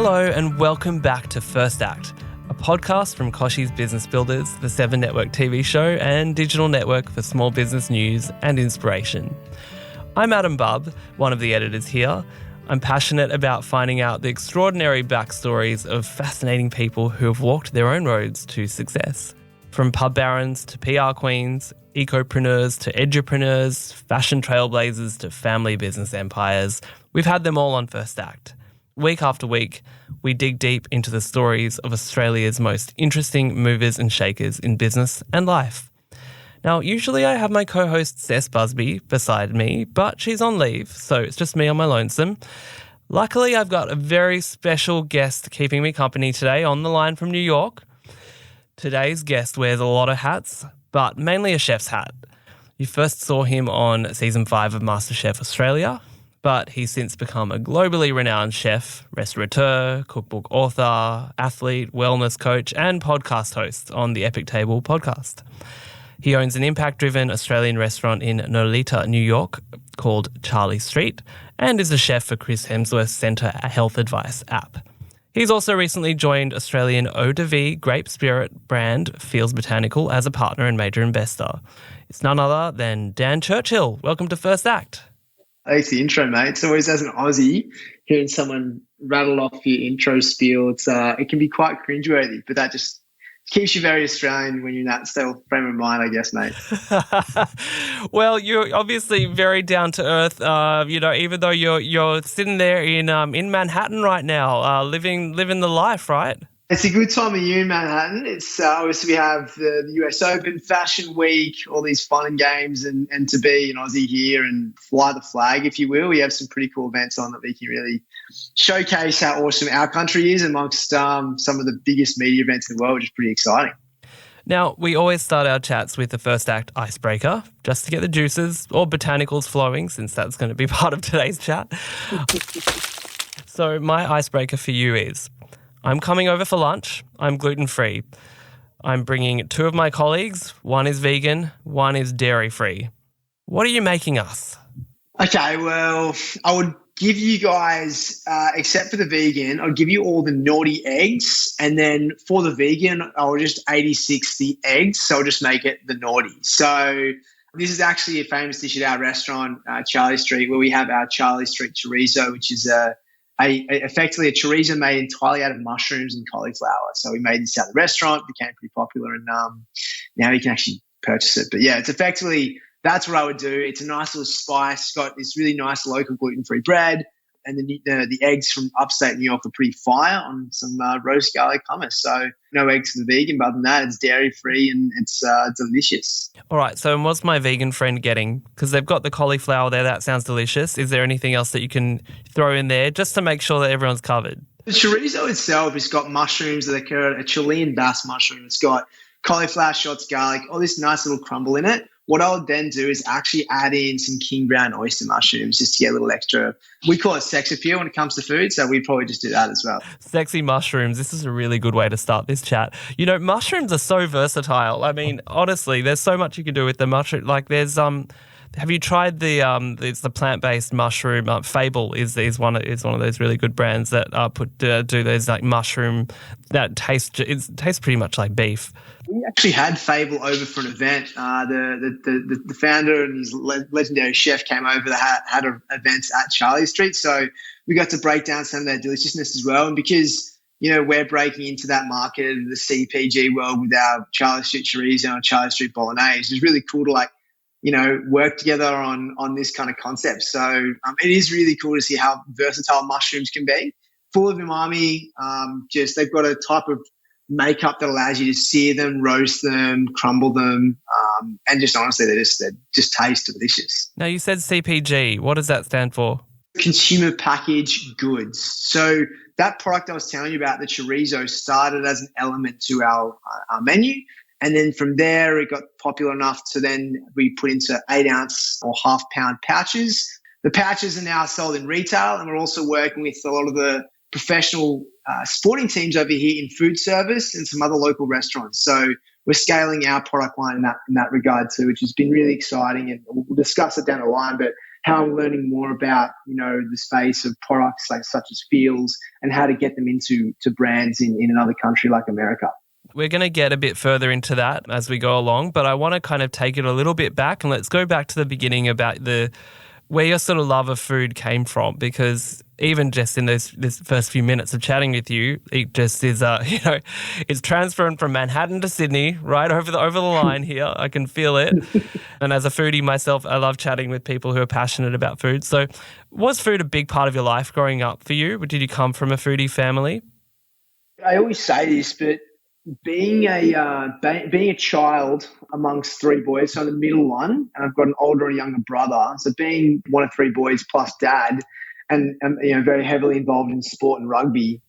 Hello and welcome back to First Act, a podcast from Koshy's Business Builders, the 7 Network TV show and digital network for small business news and inspiration. I'm Adam Bubb, one of the editors here. I'm passionate about finding out the extraordinary backstories of fascinating people who have walked their own roads to success. From pub barons to PR queens, ecopreneurs to edupreneurs, fashion trailblazers to family business empires, we've had them all on First Act. Week after week, we dig deep into the stories of Australia's most interesting movers and shakers in business and life. Now, usually I have my co-host Cess Busby beside me, but she's on leave, so it's just me on my lonesome. Luckily, I've got a very special guest keeping me company today on the line from New York. Today's guest wears a lot of hats, but mainly a chef's hat. You first saw him on season 5 of MasterChef Australia, but he's since become a globally renowned chef, restaurateur, cookbook author, athlete, wellness coach, and podcast host on the Epic Table podcast. He owns an impact-driven Australian restaurant in Nolita, New York, called Charley St, and is a chef for Chris Hemsworth's CENTR health advice app. He's also recently joined Australian Eau De Vie grape spirit brand Feels Botanical as a partner and major investor. It's none other than Dan Churchill. Welcome to First Act. Thanks for the intro, mate. It's always, as an Aussie, hearing someone rattle off your intro spiel, it can be quite cringeworthy, but that just keeps you very Australian when you're in that still frame of mind, I guess, mate. Well, you're obviously very down to earth. Even though you're sitting there in Manhattan right now, living the life, right? It's a good time of year in Manhattan. It's obviously we have the US Open, Fashion Week, all these fun and games, and to be an Aussie here and fly the flag, if you will. We have some pretty cool events on that we can really showcase how awesome our country is amongst some of the biggest media events in the world, which is pretty exciting. Now, we always start our chats with the First Act icebreaker, just to get the juices or botanicals flowing, since that's going to be part of today's chat. So my icebreaker for you is, I'm coming over for lunch. I'm gluten-free. I'm bringing 2 of my colleagues. One is vegan, one is dairy-free. What are you making us? Okay, well, I would give you guys, except for the vegan, I'll give you all the naughty eggs. And then for the vegan, I'll just 80-6 the eggs. So I'll just make it the naughty. So this is actually a famous dish at our restaurant, Charley St, where we have our Charley St chorizo, which is effectively a chorizo made entirely out of mushrooms and cauliflower. So we made this at the restaurant, became pretty popular, and now you can actually purchase it. But yeah, it's effectively, that's what I would do. It's a nice little spice. It's got this really nice local gluten-free bread, and the eggs from upstate New York are pretty fire on some roast garlic hummus. So no eggs for the vegan, but other than that, it's dairy-free and it's delicious. All right, so what's my vegan friend getting? Because they've got the cauliflower there. That sounds delicious. Is there anything else that you can throw in there just to make sure that everyone's covered? The chorizo itself has got mushrooms that are a Chilean bass mushroom. It's got cauliflower, shots, garlic, all this nice little crumble in it. What I'll then do is actually add in some king brown oyster mushrooms just to get a little extra. We call it sex appeal when it comes to food, so we'd probably just do that as well. Sexy mushrooms. This is a really good way to start this chat. You know, mushrooms are so versatile. I mean, honestly, there's so much you can do with the mushroom. Like there's have you tried it's the plant-based mushroom? Fable is one of those really good brands that do those like mushroom that tastes pretty much like beef. We actually had Fable over for an event. The founder and his legendary chef came over that had events at Charley St. So we got to break down some of their deliciousness as well. And because, you know, we're breaking into that market, the CPG world with our Charley St chorizo and Charley St bolognese, it's really cool to work together on this kind of concept. So it is really cool to see how versatile mushrooms can be. Full of umami, they've got a type of makeup that allows you to sear them, roast them, crumble them, and just honestly, they just taste delicious. Now, you said CPG. What does that stand for? Consumer packaged goods. So that product I was telling you about, the chorizo, started as an element to our menu. And then from there, it got popular enough to then we put into 8-ounce or half-pound pouches. The pouches are now sold in retail, and we're also working with a lot of the professional sporting teams over here in food service and some other local restaurants. So we're scaling our product line in that regard too, which has been really exciting, and we'll discuss it down the line. But how I'm learning more about, the space of products like such as Feels and how to get them into brands in another country like America. We're going to get a bit further into that as we go along, but I want to kind of take it a little bit back and let's go back to the beginning about where your sort of love of food came from, because even just in this first few minutes of chatting with you, it just is, it's transferring from Manhattan to Sydney, right over the line here. I can feel it. And as a foodie myself, I love chatting with people who are passionate about food. So was food a big part of your life growing up for you? Did you come from a foodie family? I always say this, but being a child amongst three boys, so I'm the middle one, and I've got an older and younger brother. So being one of three boys plus dad, and very heavily involved in sport and rugby,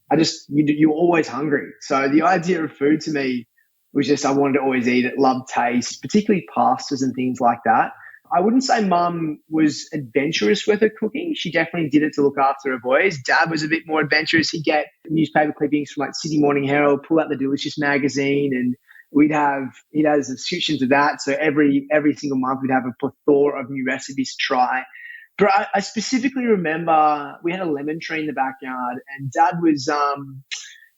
you're always hungry. So the idea of food to me was just I wanted to always eat it, love taste, particularly pastas and things like that. I wouldn't say mum was adventurous with her cooking. She definitely did it to look after her boys. Dad was a bit more adventurous. He'd get newspaper clippings from like Sydney Morning Herald, pull out the Delicious magazine, and he'd have a subscription to that. So every single month we'd have a plethora of new recipes to try. But I specifically remember we had a lemon tree in the backyard, and Dad was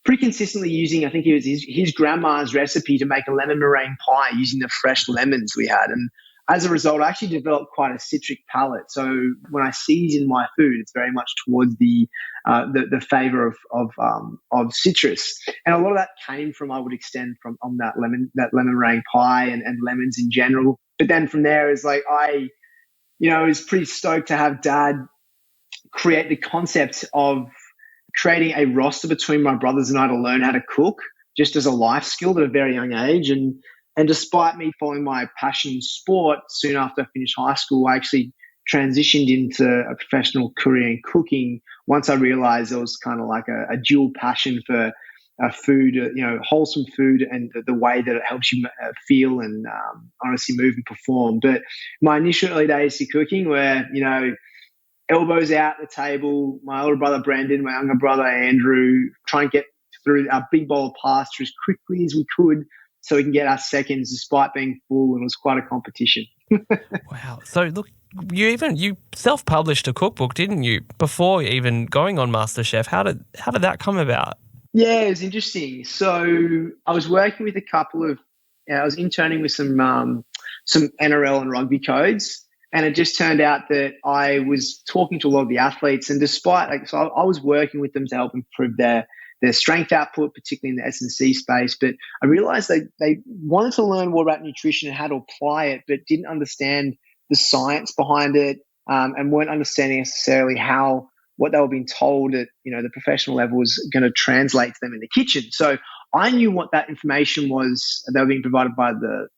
pretty consistently using, I think it was his grandma's recipe to make a lemon meringue pie using the fresh lemons we had. And as a result, I actually developed quite a citric palate. So when I season my food, it's very much towards the favour of citrus, and a lot of that came from, I would extend from on that lemon meringue pie and lemons in general. But then from there is like I was pretty stoked to have Dad create the concept of creating a roster between my brothers and I to learn how to cook, just as a life skill at a very young age. And despite me following my passion in sport, soon after I finished high school, I actually transitioned into a professional career in cooking once I realized there was kind of like a dual passion for food, wholesome food and the way that it helps you feel and honestly move and perform. But my initial early days to cooking were, elbows out at the table, my older brother Brandon, my younger brother Andrew, try and get through our big bowl of pasta as quickly as we could, so we can get our seconds despite being full, and it was quite a competition. Wow. So look, you self-published a cookbook, didn't you, before even going on MasterChef? How did that come about? Yeah, it was interesting. So I was working with a couple of, I was interning with some NRL and rugby codes, and it just turned out that I was talking to a lot of the athletes, and despite I was working with them to help improve their strength output, particularly in the S&C space. But I realized they wanted to learn more about nutrition and how to apply it, but didn't understand the science behind it, and weren't understanding necessarily what they were being told at the professional level was going to translate to them in the kitchen. So I knew what that information was they were being provided by the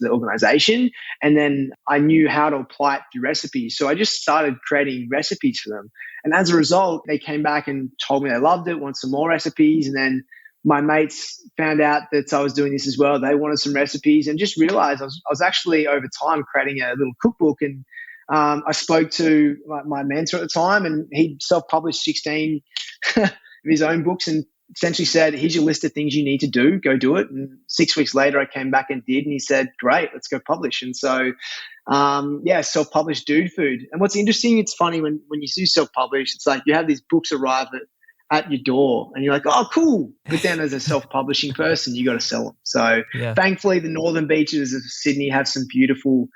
organization, and then I knew how to apply it through recipes. So I just started creating recipes for them. And as a result, they came back and told me they loved it, wanted some more recipes. And then my mates found out that I was doing this as well. They wanted some recipes, and just realized I was actually over time creating a little cookbook. And I spoke to my mentor at the time, and he self-published 16 of his own books and essentially said, here's your list of things you need to do, go do it. And 6 weeks later, I came back and did, and he said, great, let's go publish. And so, self-published Dude Food. And what's interesting, it's funny when you do self-publish, it's like you have these books arrive at your door and you're like, oh, cool. But then as a self-publishing person, you got to sell them. So Thankfully, the northern beaches of Sydney have some beautiful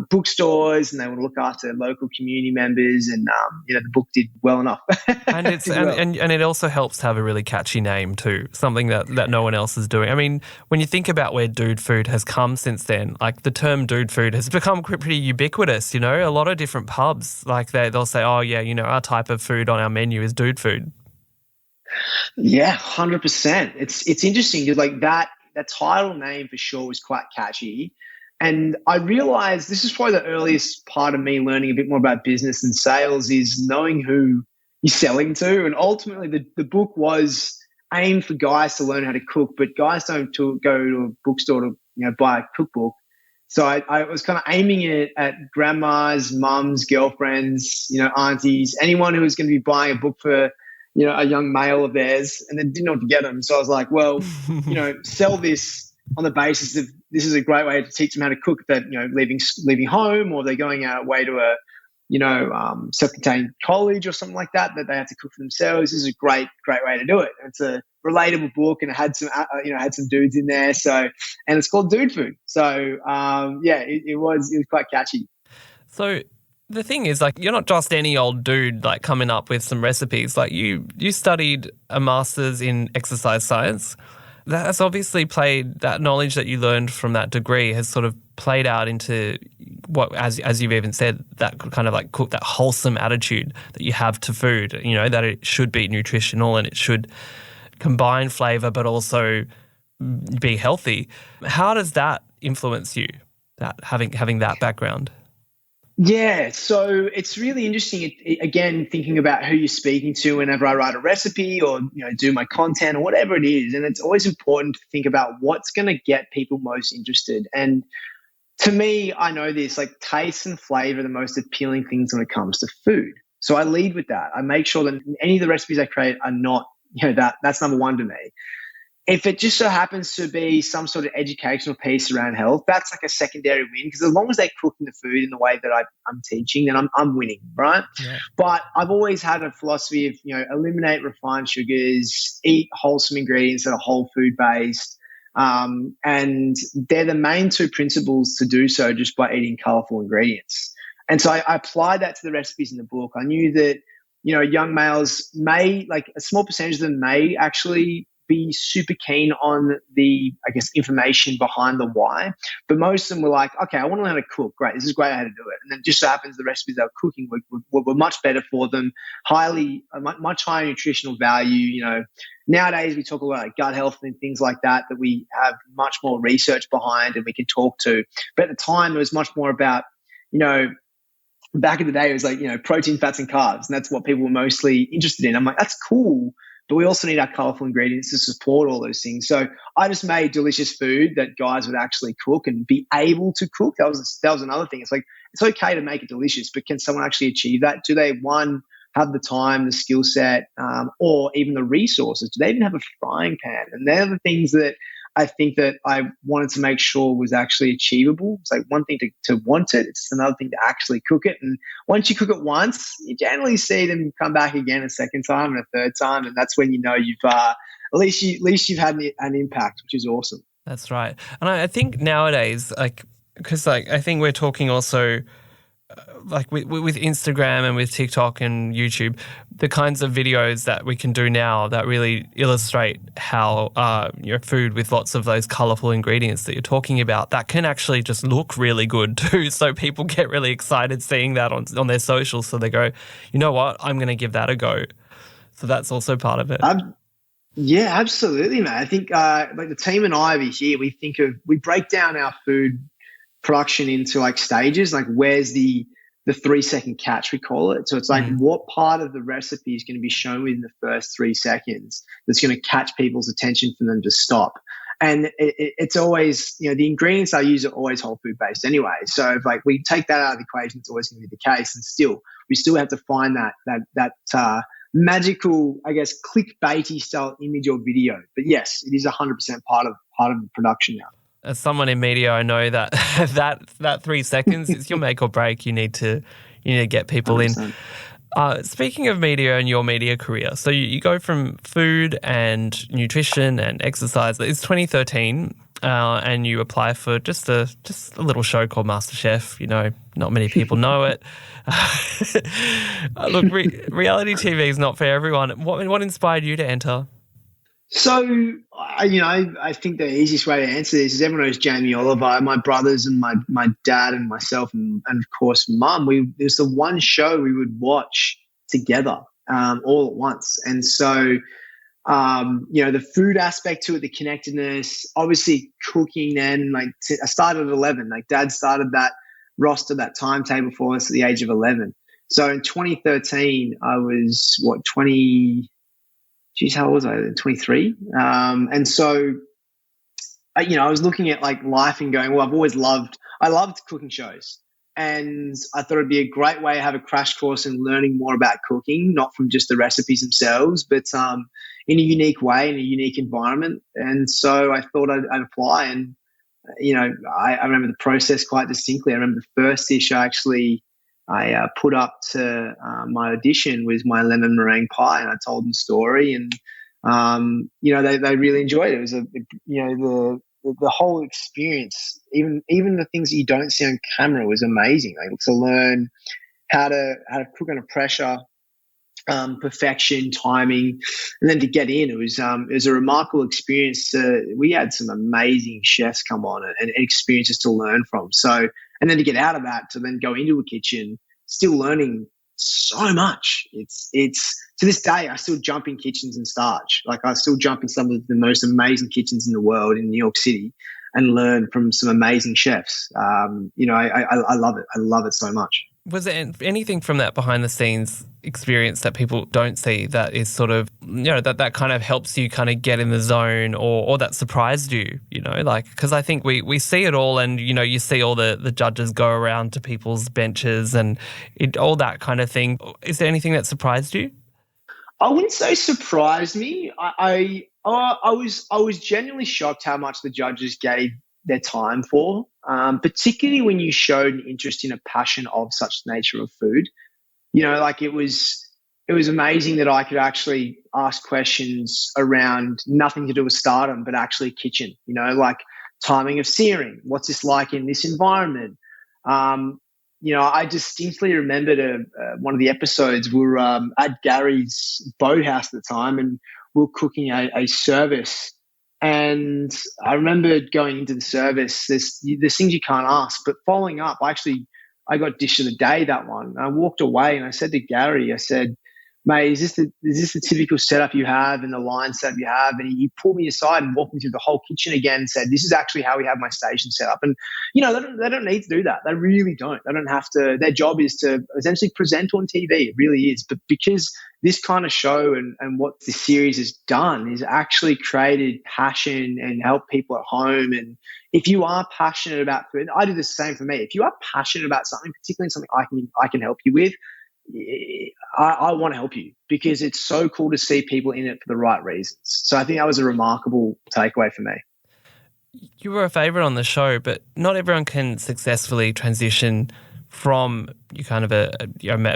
bookstores, and they want to look after local community members, and the book did well enough. And it's and it also helps to have a really catchy name too, something that no one else is doing. I mean, when you think about where dude food has come since then, like the term dude food has become pretty ubiquitous. A lot of different pubs, like they'll say, oh yeah, our type of food on our menu is dude food. Yeah, 100%. It's interesting because like that title name for sure was quite catchy. And I realized this is probably the earliest part of me learning a bit more about business and sales, is knowing who you're selling to. And ultimately the book was aimed for guys to learn how to cook, but guys don't go to a bookstore to buy a cookbook. So I was kind of aiming it at grandmas, mums, girlfriends, aunties, anyone who was going to be buying a book for a young male of theirs, and then didn't know what to get them. So I was like, well, sell this on the basis of this is a great way to teach them how to cook, that leaving home, or they're going away to self-contained college or something like that they have to cook for themselves. This is a great way to do it. It's a relatable book, and it had some had some dudes in there. So, and it's called Dude Food. So it was quite catchy. So the thing is, like, you're not just any old dude like coming up with some recipes. Like you studied a master's in exercise science. That's obviously that knowledge that you learned from that degree has sort of played out into what, as you've even said, that kind of like that wholesome attitude that you have to food, that it should be nutritional and it should combine flavor but also be healthy. How does that influence you, that having that background? Yeah, so it's really interesting, again, thinking about who you're speaking to whenever I write a recipe or do my content or whatever it is. And it's always important to think about what's going to get people most interested. And to me, I know this, like taste and flavor are the most appealing things when it comes to food. So I lead with that. I make sure that any of the recipes I create are not, that's number one to me. If it just so happens to be some sort of educational piece around health, that's like a secondary win, because as long as they're cooking the food in the way that I'm teaching, then I'm winning, right? Yeah. But I've always had a philosophy of, eliminate refined sugars, eat wholesome ingredients that are whole food based. And they're the main two principles to do so, just by eating colorful ingredients. And so I applied that to the recipes in the book. I knew that, young males may, like a small percentage of them may actually be super keen on the, information behind the why. But most of them were like, okay, I want to learn how to cook. Great. This is great how to do it. And then just so happens the recipes they were cooking were much better for them, much higher nutritional value. Nowadays we talk about like gut health and things like that we have much more research behind and we can talk to. But at the time it was much more about, back in the day it was like, protein, fats and carbs. And that's what people were mostly interested in. I'm like, that's cool, but we also need our colorful ingredients to support all those things. So I just made delicious food that guys would actually cook and be able to cook. That was another thing. It's like, it's okay to make it delicious, but can someone actually achieve that? Do they, one, have the time, the skill set, or even the resources? Do they even have a frying pan? And they're the things that I think that I wanted to make sure was actually achievable. It's like one thing to want it. It's another thing to actually cook it. And once you cook it once, you generally see them come back again a second time and a third time. And that's when you've at least you've had an impact, which is awesome. That's right. And I think nowadays, because I think we're talking also with Instagram and with TikTok and YouTube, the kinds of videos that we can do now that really illustrate how your food with lots of those colourful ingredients that you're talking about, that can actually just look really good too. So people get really excited seeing that on their socials. So they go, you know what, I'm going to give that a go. So that's also part of it. Yeah, absolutely, man. I think the team and I over here, we break down our food production into like stages, like where's the 3-second catch, we call it. So it's like what part of the recipe is going to be shown within the first 3 seconds that's going to catch people's attention for them to stop. And it's always, the ingredients I use are always whole food based anyway. So if we take that out of the equation, it's always going to be the case. And we still have to find that magical, clickbaity style image or video. But yes, it is 100% part of the production now. As someone in media, I know that that 3 seconds is your make or break. You need to get people 100%. In. Speaking of media and your media career, so you go from food and nutrition and exercise. It's 2013, and you apply for just a little show called MasterChef. Not many people know it. Look, reality TV is not for everyone. What inspired you to enter? So, I think the easiest way to answer this is everyone knows Jamie Oliver. My brothers and my dad and myself and of course mum, there's the one show we would watch together all at once. And so, the food aspect to it, the connectedness, obviously cooking then, I started at 11. Dad started that roster, that timetable for us at the age of 11. So in 2013, I was, 20... Geez, how old was I? 23. And so, I was looking at life and going, well, I loved cooking shows. And I thought it'd be a great way to have a crash course in learning more about cooking, not from just the recipes themselves, but in a unique way, in a unique environment. And so I thought I'd apply. And, I remember the process quite distinctly. I remember the first dish I actually I put up to my audition was my lemon meringue pie, and I told them the story, and they really enjoyed it. It was the whole experience, even the things that you don't see on camera, was amazing. Like, to learn how to cook under pressure, perfection, timing, and then to get in, it was a remarkable experience. We had some amazing chefs come on and experiences to learn from. So, and then to get out of that, to then go into a kitchen, still learning so much. It's to this day, I still jump in kitchens and starch. Like, I still jump in some of the most amazing kitchens in the world in New York City and learn from some amazing chefs. I love it. I love it so much. Was there anything from that behind the scenes experience that people don't see that is sort of, that kind of helps you kind of get in the zone, or that surprised you, because I think we see it all, and, you see all the judges go around to people's benches and all that kind of thing. Is there anything that surprised you? I wouldn't say surprised me. I was genuinely shocked how much the judges gave their time for, particularly when you showed an interest in a passion of such nature of food. It was amazing that I could actually ask questions around nothing to do with stardom, but actually kitchen, like timing of searing. What's this like in this environment? I distinctly remembered one of the episodes. We were at Gary's boathouse at the time, and we were cooking a service. And I remember going into the service, there's things you can't ask, but following up, I got dish of the day, that one. And I walked away and I said to Gary, I said, mate, is this the typical setup you have and the line setup you have? And he pulled me aside and walked me through the whole kitchen again and said, this is actually how we have my station set up. And, they don't need to do that. They really don't. They don't have to. Their job is to essentially present on TV. It really is. But because this kind of show and what the series has done is actually created passion and help people at home. And if you are passionate about food, I do the same for me. If you are passionate about something, particularly something I can help you with, I want to help you, because it's so cool to see people in it for the right reasons. So I think that was a remarkable takeaway for me. You were a favourite on the show, but not everyone can successfully transition from you kind of a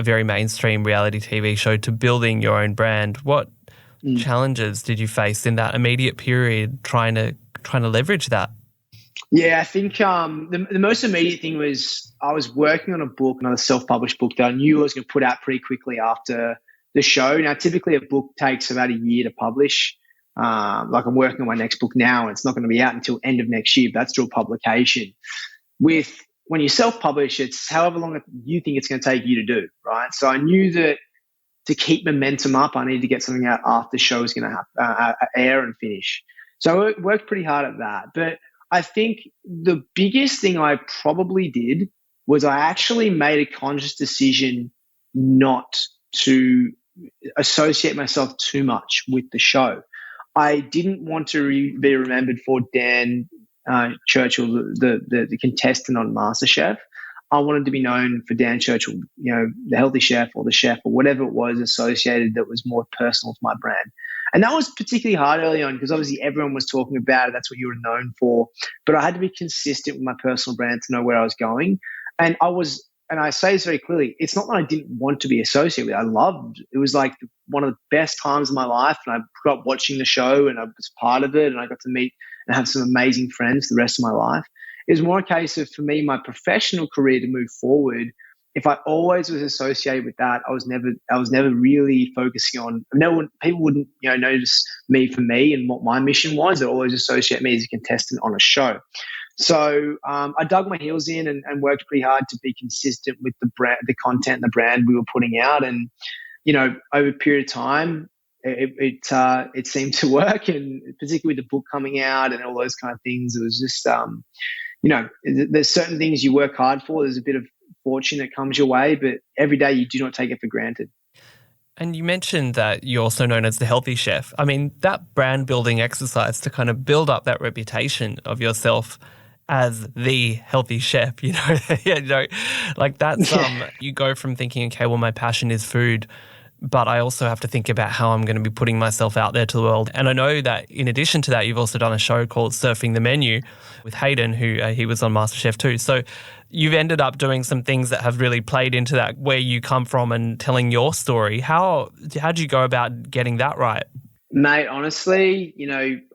very mainstream reality TV show to building your own brand. What challenges did you face in that immediate period trying to leverage that? Yeah, I think the most immediate thing was I was working on a book, another self-published book that I knew I was going to put out pretty quickly after the show. Now, typically a book takes about a year to publish. Like, I'm working on my next book now, and it's not going to be out until end of next year. But that's still publication. When you self-publish, it's however long you think it's going to take you to do, right? So I knew that to keep momentum up, I needed to get something out after the show was going to air and finish. So I worked pretty hard at that. But I think the biggest thing I probably did was I actually made a conscious decision not to associate myself too much with the show. I didn't want to be remembered for Dan Churchill, the contestant on MasterChef. I wanted to be known for Dan Churchill, the healthy chef or the chef or whatever it was associated that was more personal to my brand. And that was particularly hard early on, because obviously everyone was talking about it. That's what you were known for. But I had to be consistent with my personal brand to know where I was going. And I say this very clearly, it's not that I didn't want to be associated with it. It was like one of the best times of my life. And I grew up watching the show, and I was part of it, and I got to meet and have some amazing friends for the rest of my life. It was more a case of, for me, my professional career to move forward. If I always was associated with that, I was never really focusing on. People wouldn't notice me for me and what my mission was. They always associate me as a contestant on a show. So I dug my heels in and worked pretty hard to be consistent with the brand, the content, the brand we were putting out. And over a period of time, it seemed to work, and particularly with the book coming out and all those kind of things, it was just there's certain things you work hard for. There's a bit of fortune that comes your way, but every day you do not take it for granted. And you mentioned that you're also known as the healthy chef. I mean, that brand building exercise to kind of build up that reputation of yourself as the healthy chef, like that's, you go from thinking, okay, well, my passion is food, but I also have to think about how I'm going to be putting myself out there to the world. And I know that in addition to that, you've also done a show called Surfing the Menu with Hayden, who he was on MasterChef too. So you've ended up doing some things that have really played into that, where you come from and telling your story. How did you go about getting that right? Mate, honestly,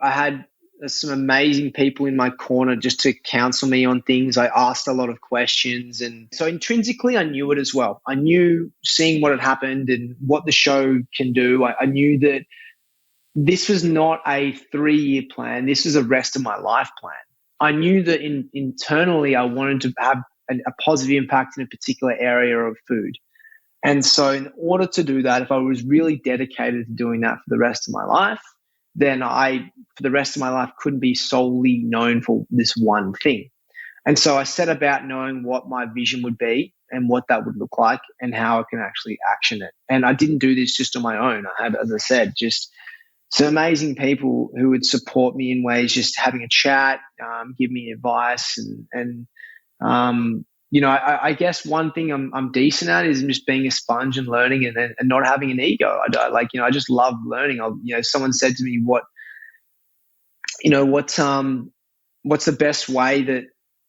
I had some amazing people in my corner just to counsel me on things. I asked a lot of questions. And so intrinsically, I knew it as well. I knew, seeing what had happened and what the show can do, I knew that this was not a 3-year plan. This was a rest of my life plan. I knew that internally I wanted to have a positive impact in a particular area of food. And so in order to do that, if I was really dedicated to doing that for the rest of my life, then I, for the rest of my life, couldn't be solely known for this one thing. And so I set about knowing what my vision would be and what that would look like and how I can actually action it. And I didn't do this just on my own. I had, as I said, just some amazing people who would support me in ways, just having a chat, give me advice. I guess one thing I'm decent at is just being a sponge and learning and not having an ego. I just love learning. Someone said to me, what's the best way that,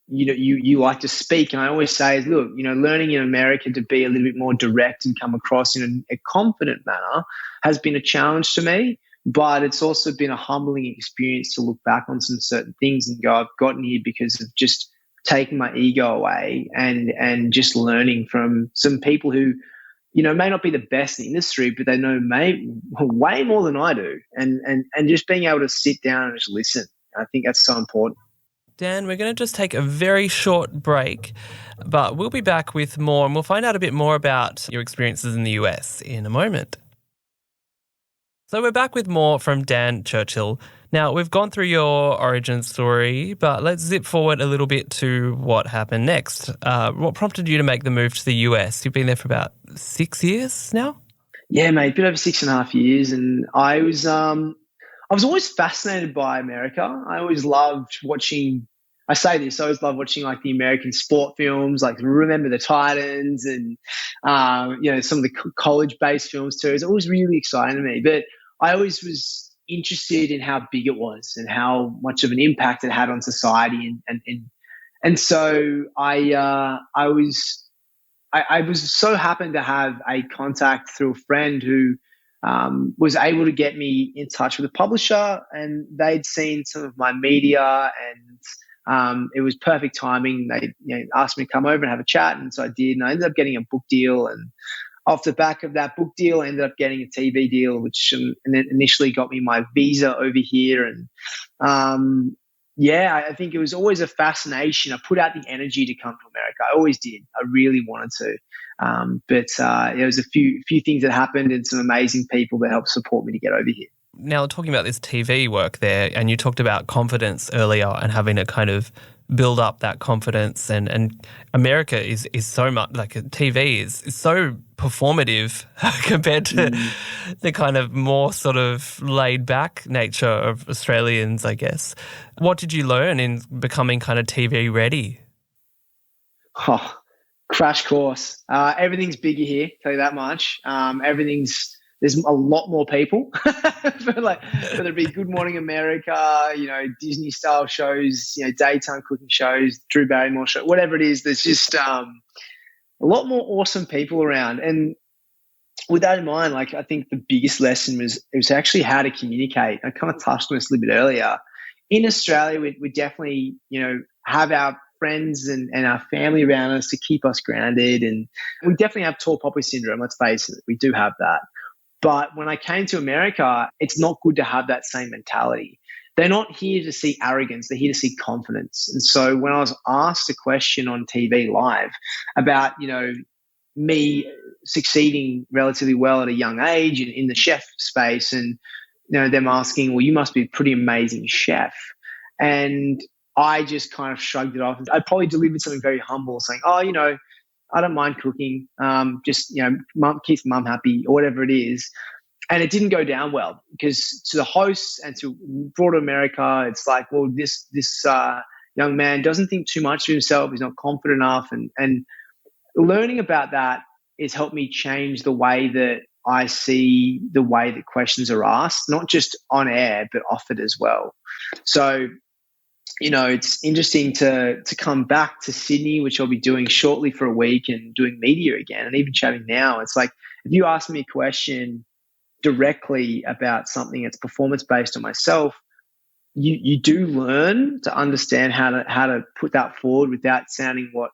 you like to speak? And I always say, look, learning in America to be a little bit more direct and come across in a confident manner has been a challenge to me. But it's also been a humbling experience to look back on some certain things and go, I've gotten here because of just taking my ego away and just learning from some people who, may not be the best in the industry, but they know way more than I do. And just being able to sit down and just listen. I think that's so important. Dan, we're going to just take a very short break, but we'll be back with more, and we'll find out a bit more about your experiences in the US in a moment. So we're back with more from Dan Churchill. Now, we've gone through your origin story, but let's zip forward a little bit to what happened next. What prompted you to make the move to the US? You've been there for about 6 years now? Yeah, mate, a bit over 6.5 years. And I was always fascinated by America. I always loved watching, I always loved watching like the American sport films, like Remember the Titans and, some of the college-based films too. It was really exciting to me. But I always was interested in how big it was and how much of an impact it had on society. And so I was so happy to have a contact through a friend who was able to get me in touch with a publisher, and they'd seen some of my media, and it was perfect timing. They asked me to come over and have a chat, and so I did, and I ended up getting a book deal. And off the back of that book deal, I ended up getting a TV deal, which initially got me my visa over here. And I think it was always a fascination. I put out the energy to come to America. I always did. I really wanted to. But there was a few things that happened and some amazing people that helped support me to get over here. Now, talking about this TV work there, and you talked about confidence earlier and having to kind of build up that confidence, and America is so much like TV is so performative compared to the kind of more sort of laid back nature of Australians, I guess. What did you learn in becoming kind of TV ready? Oh, crash course. Everything's bigger here, tell you that much. There's a lot more people, whether it be Good Morning America, Disney style shows, daytime cooking shows, Drew Barrymore show, whatever it is. There's just a lot more awesome people around. And with that in mind, I think the biggest lesson was actually how to communicate. I kind of touched on this a little bit earlier. In Australia, we definitely, have our friends and our family around us to keep us grounded. And we definitely have tall poppy syndrome, let's face it. We do have that. But when I came to America, it's not good to have that same mentality. They're not here to see arrogance. They're here to see confidence. And so when I was asked a question on TV live about, me succeeding relatively well at a young age in the chef space, and, them asking, well, you must be a pretty amazing chef. And I just kind of shrugged it off. I probably delivered something very humble saying, I don't mind cooking. Mum keeps mum happy or whatever it is. And it didn't go down well because to the hosts and to broader America, it's like, well, this young man doesn't think too much of himself. He's not confident enough. And learning about that has helped me change the way that I see the way that questions are asked, not just on air, but off it as well. So, it's interesting to come back to Sydney, which I'll be doing shortly for a week, and doing media again, and even chatting now. It's like, if you ask me a question directly about something that's performance based on myself, you do learn to understand how to put that forward without sounding what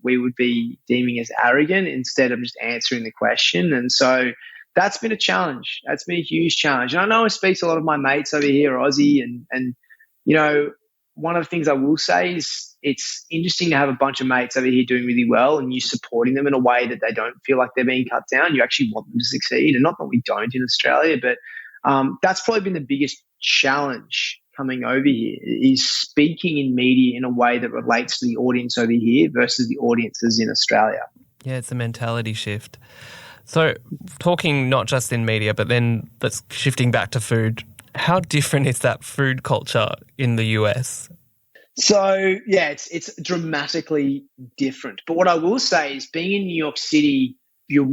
we would be deeming as arrogant, instead of just answering the question. And so that's been a challenge. That's been a huge challenge. And I know I speak to a lot of my mates over here, Aussie, and one of the things I will say is it's interesting to have a bunch of mates over here doing really well, and you supporting them in a way that they don't feel like they're being cut down. You actually want them to succeed, and not that we don't in Australia, but that's probably been the biggest challenge coming over here, is speaking in media in a way that relates to the audience over here versus the audiences in Australia. Yeah, it's a mentality shift. So talking not just in media, but then that's shifting back to food. How different is that food culture in the US? So, yeah, it's dramatically different. But what I will say is, being in New York City, you're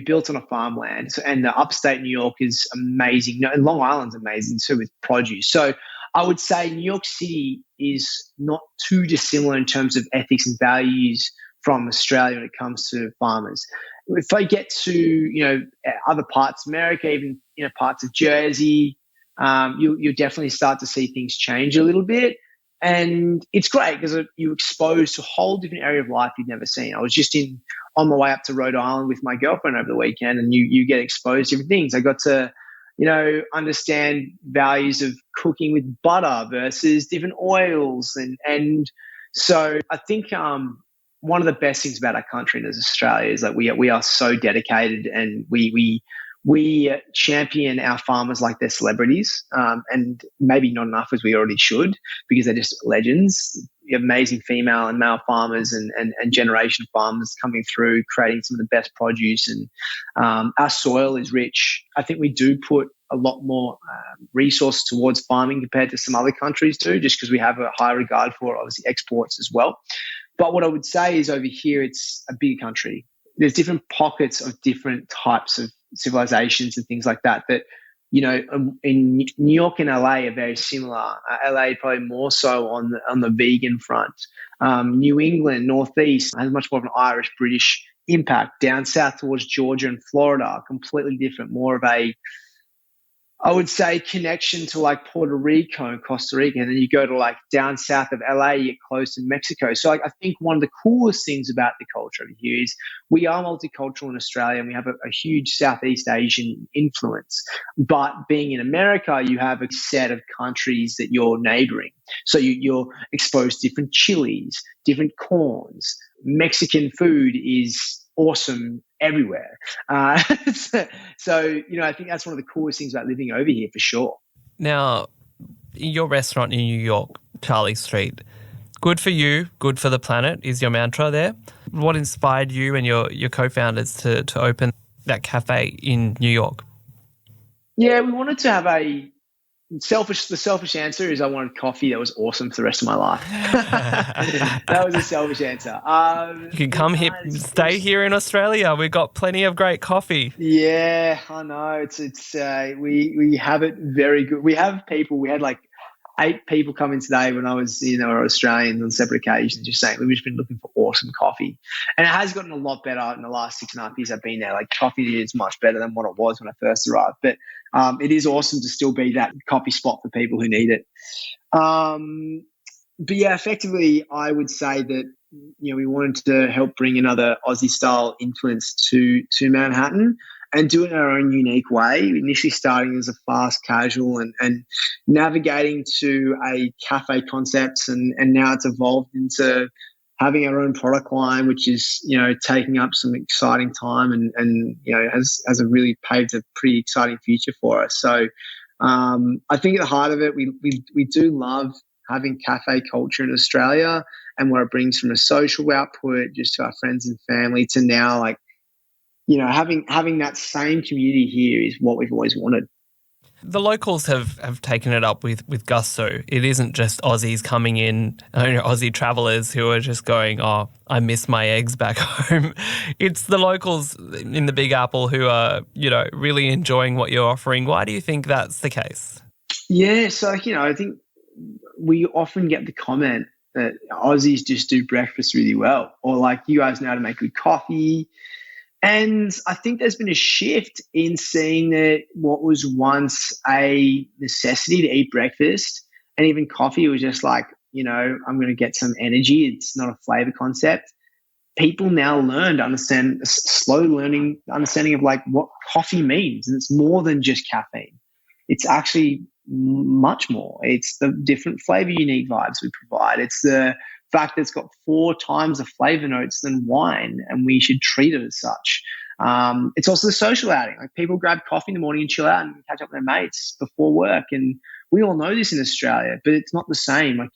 built on a farmland, and the upstate New York is amazing. And Long Island's amazing too with produce. So I would say New York City is not too dissimilar in terms of ethics and values from Australia when it comes to farmers. If I get to, other parts of America, even, parts of Jersey, you'll definitely start to see things change a little bit. And it's great because you're exposed to a whole different area of life you've never seen. I was just on my way up to Rhode Island with my girlfriend over the weekend, and you get exposed to different things. I got to, understand values of cooking with butter versus different oils. And so I think one of the best things about our country as Australia is that we are so dedicated, and we champion our farmers like they're celebrities, and maybe not enough as we already should, because they're just legends. Amazing female and male farmers and generation farmers coming through, creating some of the best produce. And our soil is rich. I think we do put a lot more resource towards farming compared to some other countries do, just because we have a high regard for, obviously, exports as well. But what I would say is, over here, it's a big country. There's different pockets of different types of civilizations and things like that, in New York and LA are very similar. LA probably more so on the vegan front. New England, Northeast has much more of an Irish, British impact. Down south towards Georgia and Florida, completely different, more of a, I would say, connection to like Puerto Rico and Costa Rica. And then you go to like down south of LA, you're close to Mexico. So I think one of the coolest things about the culture over here is we are multicultural in Australia, and we have a huge Southeast Asian influence. But being in America, you have a set of countries that you're neighboring. So you're exposed to different chilies, different corns. Mexican food is awesome everywhere. So, I think that's one of the coolest things about living over here, for sure. Now, your restaurant in New York, Charley St, good for you, good for the planet is your mantra there. What inspired you and your co-founders to open that cafe in New York? Yeah, we wanted to have the selfish answer is I wanted coffee that was awesome for the rest of my life. That was a selfish answer. You can come here, stay here in Australia. We've got plenty of great coffee. Yeah, I know. We have it very good. We have people. We had like 8 people come in today when I was, Australians on separate occasions, just saying we've just been looking for awesome coffee. And it has gotten a lot better in the last 6.5 years I've been there. Like, coffee is much better than what it was when I first arrived. But it is awesome to still be that coffee spot for people who need it. But yeah, effectively, I would say that, we wanted to help bring another Aussie style influence to Manhattan, and do it in our own unique way, initially starting as a fast casual and navigating to a cafe concept. And now it's evolved into having our own product line, which is, taking up some exciting time and has really paved a pretty exciting future for us. So I think at the heart of it, we do love having cafe culture in Australia, and what it brings from a social output just to our friends and family to now, like, having that same community here is what we've always wanted. The locals have taken it up with gusto. It isn't just Aussies coming in, Aussie travellers who are just going, oh, I miss my eggs back home. It's the locals in the Big Apple who are, really enjoying what you're offering. Why do you think that's the case? Yeah, so, I think we often get the comment that Aussies just do breakfast really well, or like, you guys know how to make good coffee. And I think there's been a shift in seeing that what was once a necessity to eat breakfast and even coffee was just like, I'm going to get some energy. It's not a flavor concept. People now learn to understand, slow learning, understanding of like what coffee means. And it's more than just caffeine. It's actually much more. It's the different flavor unique vibes we provide. It's the fact that it's got 4 times the flavor notes than wine, and we should treat it as such. It's also the social outing. Like, people grab coffee in the morning and chill out and catch up with their mates before work. And we all know this in Australia, but it's not the same. Like,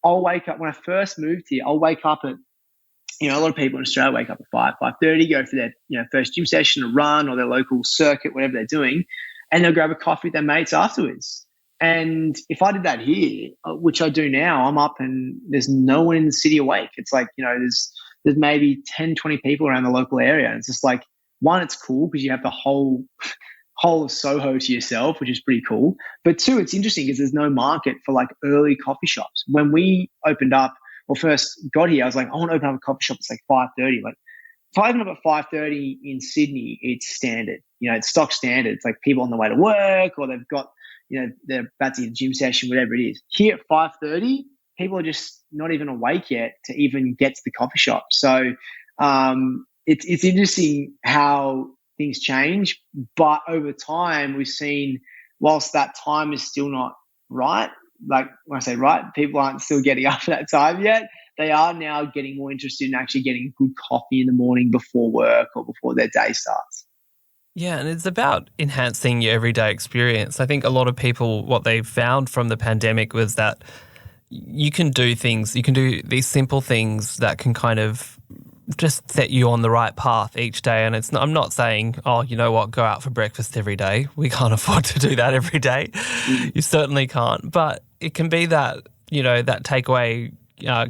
I'll wake up, when I first moved here, I'll wake up at, a lot of people in Australia wake up at 5:30, go for their, first gym session, a run, or their local circuit, whatever they're doing, and they'll grab a coffee with their mates afterwards. And if I did that here, which I do now, I'm up and there's no one in the city awake. It's like, there's maybe 10, 20 people around the local area. And it's just like, one, it's cool because you have the whole of Soho to yourself, which is pretty cool. But 2, it's interesting because there's no market for like early coffee shops. When we opened up, or first got here, I was like, I want to open up a coffee shop. It's like 5:30. Like, if I open up at 5:30 in Sydney, it's standard. It's stock standard. It's like people on the way to work, or they've got, they're about to get a gym session, whatever it is. Here at 5:30, people are just not even awake yet to even get to the coffee shop. So it's interesting how things change. But over time, we've seen, whilst that time is still not right, like when I say right, people aren't still getting up at that time yet. They are now getting more interested in actually getting good coffee in the morning before work or before their day starts. Yeah, and it's about enhancing your everyday experience. I think a lot of people, what they've found from the pandemic was that you can do these simple things that can kind of just set you on the right path each day. And I'm not saying, oh, you know what, go out for breakfast every day. We can't afford to do that every day. You certainly can't. But it can be that, that takeaway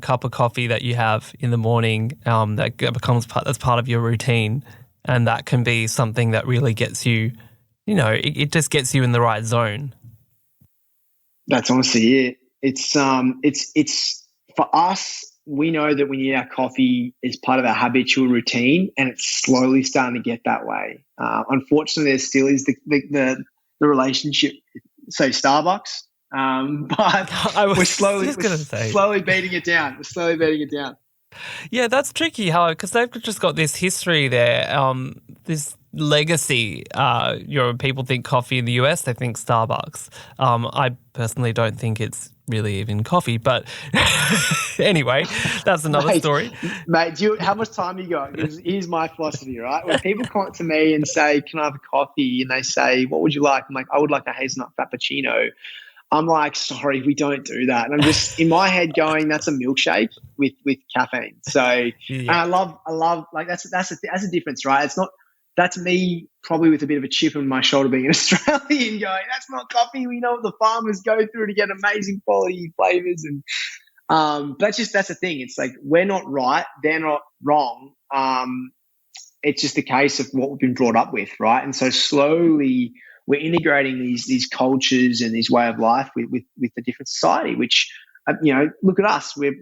cup of coffee that you have in the morning that becomes that's part of your routine. And that can be something that really gets you, it just gets you in the right zone. That's honestly it. It's for us, we know that we need our coffee as part of our habitual routine, and it's slowly starting to get that way. Unfortunately, there still is the relationship, say Starbucks, but we're slowly beating it down. We're slowly beating it down. Yeah, that's tricky, because they've just got this history there, this legacy. People think coffee in the US, they think Starbucks. I personally don't think it's really even coffee, but anyway, that's another story. Mate, how much time you got? Here's my philosophy, right? When people come to me and say, can I have a coffee? And they say, what would you like? I'm like, I would like a hazelnut frappuccino. I'm like, sorry, we don't do that. And I'm just in my head going, that's a milkshake with caffeine. So yeah. And I love like that's a difference, right? It's not, that's me probably with a bit of a chip on my shoulder being an Australian going, that's not coffee. We know what the farmers go through to get amazing quality flavors. And that's the thing. It's like, we're not right. They're not wrong. It's just a case of what we've been brought up with, right? And so slowly we're integrating these cultures and this way of life with the different society, which, look at us. We've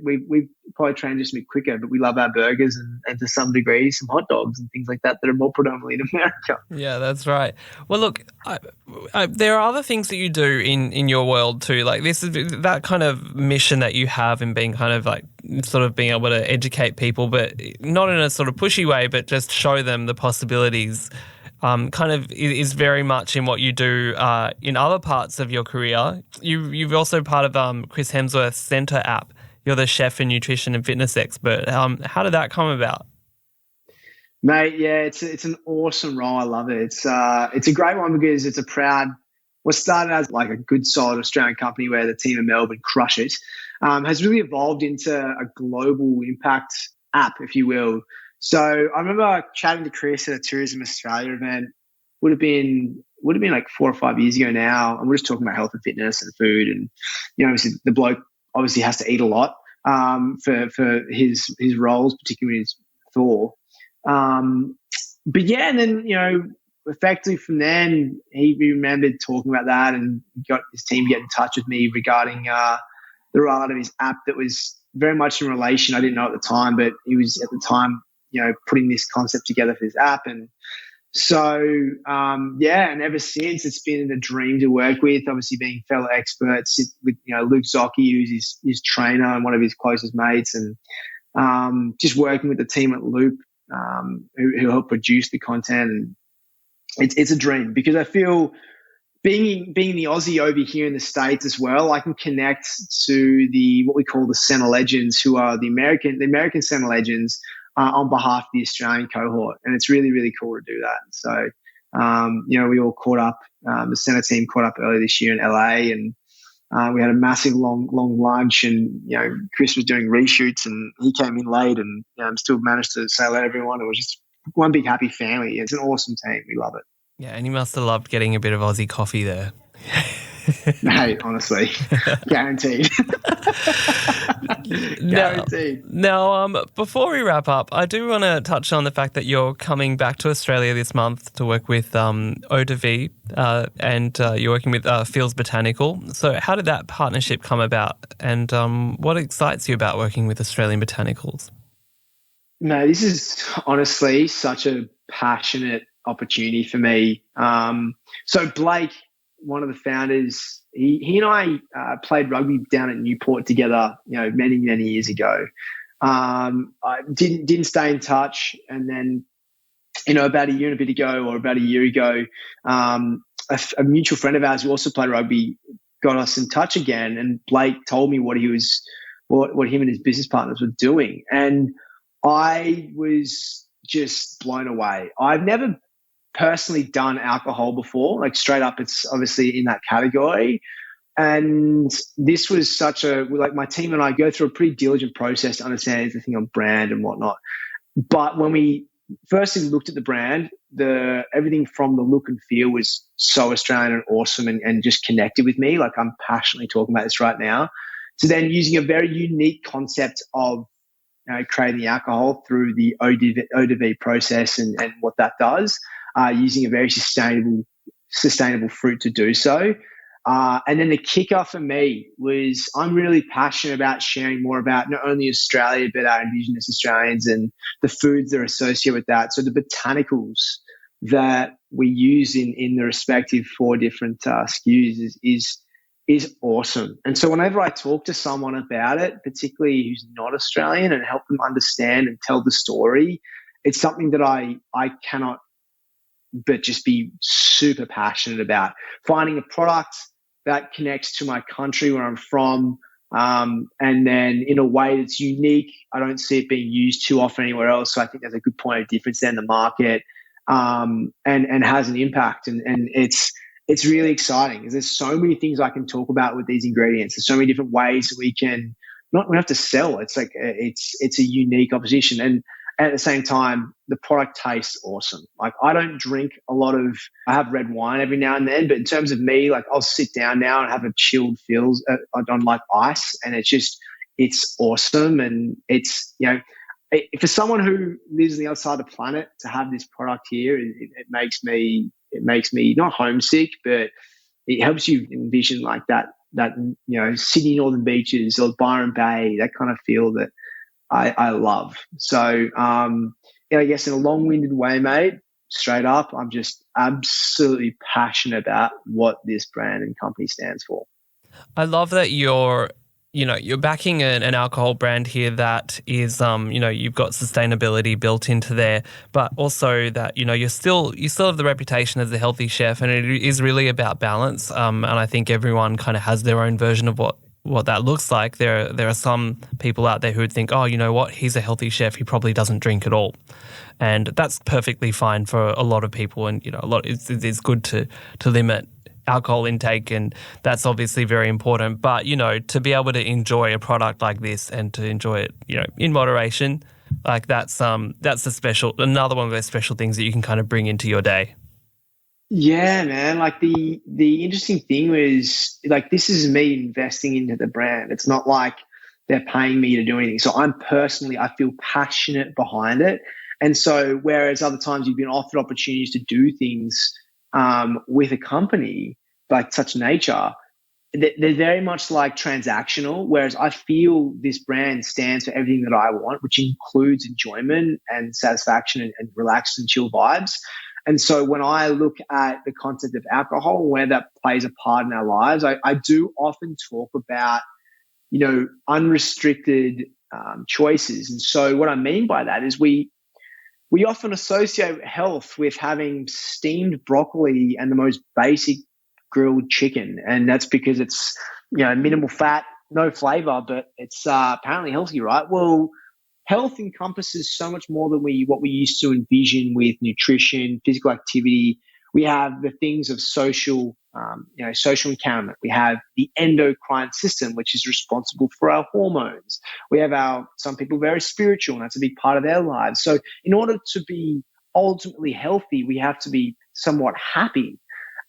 probably transitioned a bit quicker, but we love our burgers and to some degree some hot dogs and things like that are more predominantly in America. Yeah, that's right. Well, look, there are other things that you do in your world too. Like, this is that kind of mission that you have in being kind of like sort of being able to educate people, but not in a sort of pushy way, but just show them the possibilities. Kind of is very much in what you do in other parts of your career. You've also part of Chris Hemsworth's CENTR app. You're the chef and nutrition and fitness expert. How did that come about? Mate, yeah, it's an awesome role. I love it. It's a great one because it's what started as like a good solid Australian company where the team in Melbourne crush it, has really evolved into a global impact app, if you will. So I remember chatting to Chris at a Tourism Australia event, would have been would have been like 4 or 5 years ago now, and we're just talking about health and fitness and food, and obviously the bloke obviously has to eat a lot for his roles, particularly his Thor. But yeah, and then effectively from then he remembered talking about that and got his team to get in touch with me regarding the rollout of his app that was very much in relation. I didn't know at the time, but he was at the time putting this concept together for his app. And so, and ever since it's been a dream to work with, obviously being fellow experts with, Luke Zocchi, who's his trainer and one of his closest mates, and just working with the team at Loop, who help produce the content. And it's a dream because I feel being the Aussie over here in the States as well, I can connect to what we call the CENTR legends, who are the American CENTR legends, on behalf of the Australian cohort. And it's really, really cool to do that. So, we all caught up, the CENTR team caught up earlier this year in LA, and we had a massive long lunch, and, Chris was doing reshoots and he came in late, and still managed to say hello to everyone. It was just one big happy family. It's an awesome team. We love it. Yeah, and you must have loved getting a bit of Aussie coffee there. Hey, honestly, guaranteed. Guaranteed. Now, before we wrap up, I do want to touch on the fact that you're coming back to Australia this month to work with Eau De Vie, and you're working with Feels Botanical. So how did that partnership come about, and what excites you about working with Australian botanicals? No, this is honestly such a passionate opportunity for me. So Blake, one of the founders, he and I played rugby down at Newport together, many, many years ago. I didn't stay in touch, and then, about a year and a bit ago, or about a year ago, a mutual friend of ours who also played rugby got us in touch again, and Blake told me what him and his business partners were doing, and I was just blown away. I've never personally done alcohol before, like straight up, it's obviously in that category. And this was my team and I go through a pretty diligent process to understand everything on brand and whatnot. But when we firstly looked at the brand, everything from the look and feel was so Australian and awesome, and just connected with me. Like, I'm passionately talking about this right now. So then using a very unique concept of creating the alcohol through the Eau De Vie process and what that does, using a very sustainable fruit to do so. And then the kicker for me was, I'm really passionate about sharing more about not only Australia, but our Indigenous Australians and the foods that are associated with that. So the botanicals that we use in the respective 4 different SKUs is awesome. And so whenever I talk to someone about it, particularly who's not Australian, and help them understand and tell the story, it's something that I cannot but just be super passionate about. Finding a product that connects to my country, where I'm from, and then in a way that's unique. I don't see it being used too often anywhere else, so I think there's a good point of difference there in the market, and has an impact. And it's really exciting because there's so many things I can talk about with these ingredients. There's so many different ways that we don't have to sell. It's like it's a unique opposition, and at the same time, the product tastes awesome. Like, I don't drink I have red wine every now and then, but in terms of me, like, I'll sit down now and have a chilled Feels. I don't like ice, and it's awesome. And it's, for someone who lives on the other side of the planet, to have this product here, it makes me not homesick, but it helps you envision like that Sydney Northern Beaches or Byron Bay, that kind of feel that I love. So, I guess in a long-winded way, mate, straight up, I'm just absolutely passionate about what this brand and company stands for. I love that you're backing an alcohol brand here that is, you've got sustainability built into there, but also that, you still have the reputation as a healthy chef, and it is really about balance. And I think everyone kind of has their own version of what that looks like. There are some people out there who would think, oh, you know what, he's a healthy chef, he probably doesn't drink at all. And that's perfectly fine for a lot of people. And, it's good to limit alcohol intake, and that's obviously very important. But, to be able to enjoy a product like this and to enjoy it, in moderation, like that's another one of those special things that you can kind of bring into your day. Yeah, man. Like the interesting thing was like this is me investing into the brand. It's not like they're paying me to do anything. So I feel passionate behind it. And so whereas other times you've been offered opportunities to do things with a company like such nature, they're very much like transactional. Whereas I feel this brand stands for everything that I want, which includes enjoyment and satisfaction and relaxed and chill vibes. And so when I look at the concept of alcohol and where that plays a part in our lives, I do often talk about, unrestricted choices. And so what I mean by that is we often associate health with having steamed broccoli and the most basic grilled chicken. And that's because it's, minimal fat, no flavor, but it's apparently healthy, right? Well, health encompasses so much more than what we used to envision with nutrition, physical activity. We have the things of social encounterment. We have the endocrine system, which is responsible for our hormones. We have some people very spiritual, and that's a big part of their lives. So in order to be ultimately healthy, we have to be somewhat happy.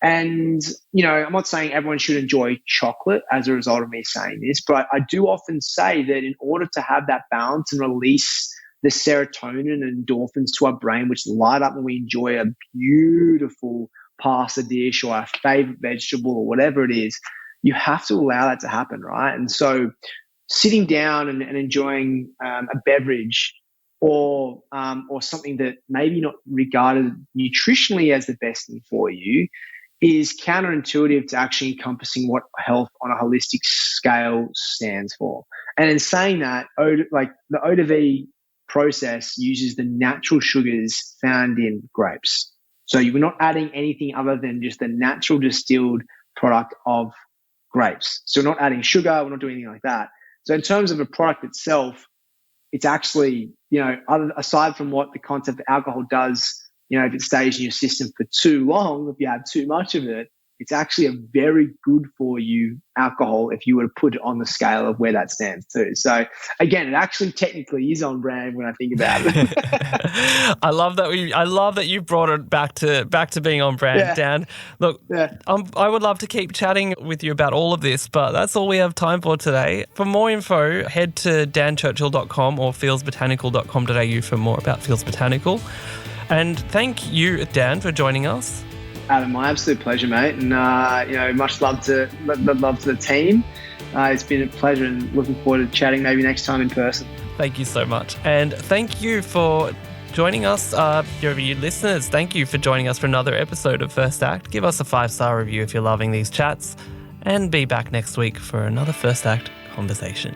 And, I'm not saying everyone should enjoy chocolate as a result of me saying this, but I do often say that in order to have that balance and release the serotonin and endorphins to our brain, which light up when we enjoy a beautiful pasta dish or our favorite vegetable or whatever it is, you have to allow that to happen, right? And so sitting down and enjoying a beverage or something that maybe not regarded nutritionally as the best thing for you is counterintuitive to actually encompassing what health on a holistic scale stands for. And in saying that, the Eau De Vie process uses the natural sugars found in grapes. So you're not adding anything other than just the natural distilled product of grapes. So we're not adding sugar, we're not doing anything like that. So in terms of a product itself, it's actually, aside from what the concept of alcohol does, if it stays in your system for too long, if you have too much of it, it's actually a very good for you alcohol if you were to put it on the scale of where that stands too. So again, it actually technically is on brand when I think about it. I love that you brought it back to being on brand, yeah. Dan. Look, yeah. I would love to keep chatting with you about all of this, but that's all we have time for today. For more info, head to danchurchill.com or feelsbotanical.com.au for more about Feels Botanical. And thank you, Dan, for joining us. Adam, my absolute pleasure, mate. And, much love to the team. It's been a pleasure and looking forward to chatting maybe next time in person. Thank you so much. And thank you for joining us, you listeners. Thank you for joining us for another episode of First Act. Give us a 5-star review if you're loving these chats and be back next week for another First Act conversation.